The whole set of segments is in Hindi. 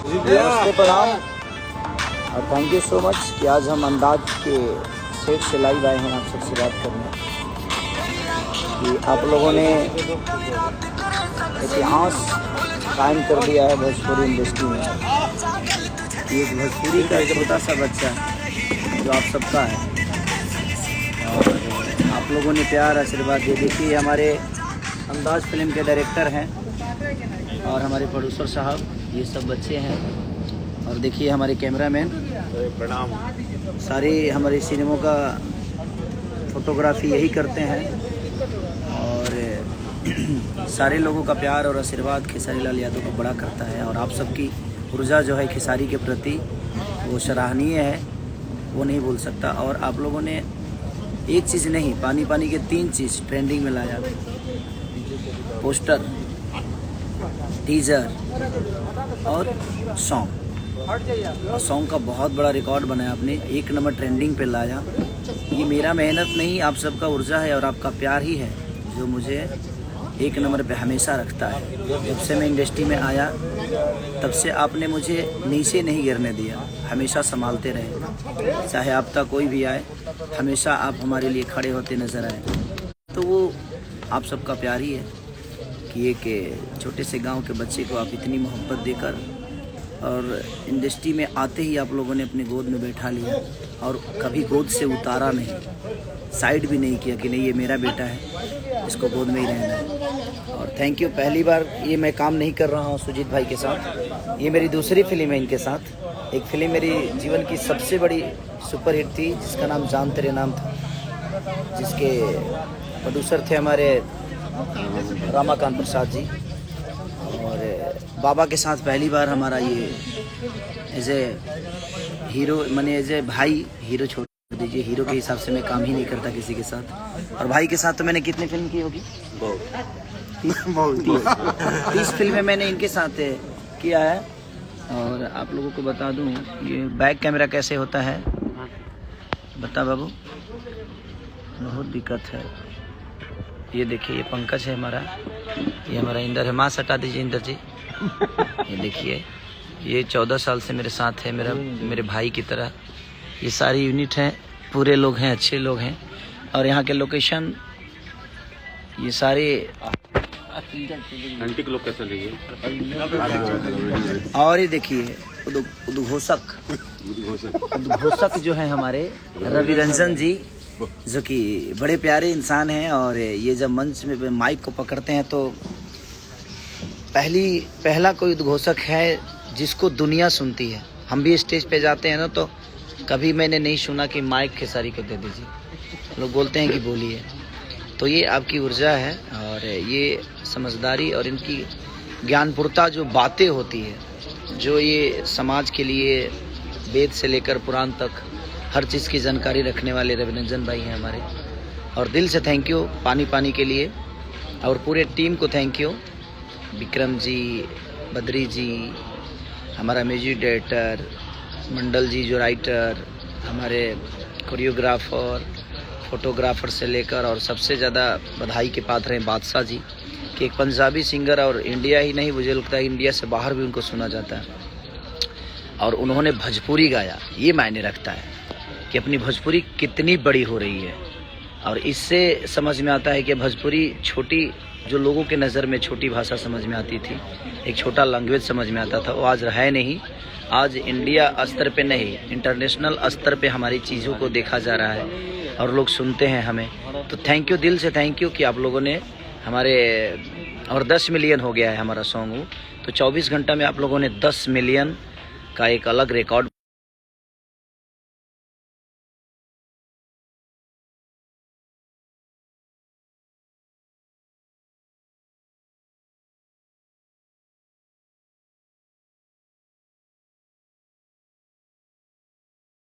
नमस्ते, प्रणाम और थैंक यू सो मच कि आज हम अंदाज के सेट से लाइव आए हैं आप सबसे बात करने कि आप लोगों ने इतिहास कायम कर दिया है भोजपुरी इंडस्ट्री में। ये भोजपुरी का एक छोटा सा बच्चा जो आप सबका है और आप लोगों ने प्यार आशीर्वाद दे। देखिए हमारे अंदाज फिल्म के डायरेक्टर हैं और हमारे प्रोड्यूसर साहब, ये सब बच्चे हैं। और देखिए हमारे कैमरामैन, प्रणाम। सारी हमारी सिनेमा का फोटोग्राफी यही करते हैं और सारे लोगों का प्यार और आशीर्वाद खेसारी लाल यादव को बड़ा करता है। और आप सबकी ऊर्जा जो है खेसारी के प्रति वो सराहनीय है, वो नहीं भूल सकता। और आप लोगों ने एक चीज़ नहीं, पानी पानी के 3 चीज़ ट्रेंडिंग में लाया: पोस्टर, टीजर और सॉन्ग। और सॉन्ग का बहुत बड़ा रिकॉर्ड बनाया आपने, 1 नंबर ट्रेंडिंग पे लाया। ये मेरा मेहनत नहीं, आप सबका ऊर्जा है और आपका प्यार ही है जो मुझे 1 नंबर पे हमेशा रखता है। जब से मैं इंडस्ट्री में आया तब से आपने मुझे नीचे नहीं गिरने दिया, हमेशा संभालते रहे। चाहे आप तक कोई भी आए, हमेशा आप हमारे लिए खड़े होते नज़र आए। तो वो आप सबका प्यार ही है कि एक छोटे से गांव के बच्चे को आप इतनी मोहब्बत देकर और इंडस्ट्री में आते ही आप लोगों ने अपनी गोद में बैठा लिया और कभी गोद से उतारा नहीं, साइड भी नहीं किया कि नहीं ये मेरा बेटा है, इसको गोद में ही रहना है। और थैंक यू। पहली बार ये मैं काम नहीं कर रहा हूँ सुजीत भाई के साथ, ये मेरी दूसरी फिल्म है इनके साथ। एक फिल्म मेरी जीवन की सबसे बड़ी सुपरहिट थी जिसका नाम जान तेरे नाम था, जिसके प्रोड्यूसर थे हमारे रामाकांत प्रसाद जी। और बाबा के साथ पहली बार हमारा ये एज ए हीरो, मैंने एज ए भाई, हीरो छोड़ दीजिए, हीरो के हिसाब से मैं काम ही नहीं करता किसी के साथ। और भाई के साथ तो मैंने कितनी फिल्म की होगी? 30 फिल्में मैंने इनके साथ किया है। और आप लोगों को बता दूं ये बैक कैमरा कैसे होता है, बता बाबू, बहुत दिक्कत है। ये देखिए, ये पंकज है हमारा, ये हमारा इंदर है। मास्क हटा दीजिए इंदर जी। ये देखिए, ये 14 साल से मेरे साथ है, मेरे भाई की तरह। ये सारी यूनिट हैं, पूरे लोग हैं, अच्छे लोग हैं। और यहाँ के लोकेशन ये सारे आंटी के लोग कैसे लगे? और ये देखिए उद्घोषक जो है हमारे रवि रंजन जी, जो कि बड़े प्यारे इंसान हैं। और ये जब मंच में माइक को पकड़ते हैं तो पहला कोई उद्घोषक है जिसको दुनिया सुनती है। हम भी स्टेज पे जाते हैं ना तो कभी मैंने नहीं सुना कि माइक खेसारी को दे दीजिए, लोग बोलते हैं कि बोलिए। तो ये आपकी ऊर्जा है और ये समझदारी और इनकी ज्ञानपूर्ता जो बातें होती है, जो ये समाज के लिए वेद से लेकर पुराण तक हर चीज़ की जानकारी रखने वाले रविरंजन भाई हैं हमारे। और दिल से थैंक यू पानी पानी के लिए, और पूरे टीम को थैंक यू। विक्रम जी, बद्री जी, हमारा म्यूजिक डायरेक्टर, मंडल जी जो राइटर, हमारे कोरियोग्राफर, फोटोग्राफर से लेकर, और सबसे ज़्यादा बधाई के पात्र हैं बादशाह जी कि एक पंजाबी सिंगर, और इंडिया ही नहीं, मुझे लगता है इंडिया से बाहर भी उनको सुना जाता है। और उन्होंने भोजपुरी गाया, ये मायने रखता है कि अपनी भोजपुरी कितनी बड़ी हो रही है। और इससे समझ में आता है कि भोजपुरी छोटी, जो लोगों के नज़र में छोटी भाषा समझ में आती थी, एक छोटा लैंग्वेज समझ में आता था, वो आज है नहीं। आज इंडिया स्तर पे नहीं, इंटरनेशनल स्तर पे हमारी चीज़ों को देखा जा रहा है और लोग सुनते हैं हमें। तो थैंक यू, दिल से थैंक यू कि आप लोगों ने हमारे, और 10 मिलियन हो गया है हमारा सॉन्ग। तो 24 घंटा में आप लोगों ने 10 मिलियन का एक अलग रिकॉर्ड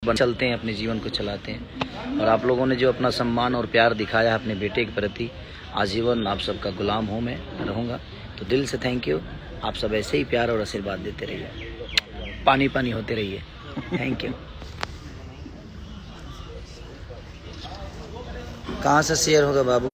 चलते हैं, अपने जीवन को चलाते हैं। और आप लोगों ने जो अपना सम्मान और प्यार दिखाया है अपने बेटे के प्रति, आजीवन आप सबका गुलाम हूँ, मैं रहूँगा। तो दिल से थैंक यू। आप सब ऐसे ही प्यार और आशीर्वाद देते रहिए, पानी पानी होते रहिए। Thank you. कहाँ से शेयर होगा बाबू?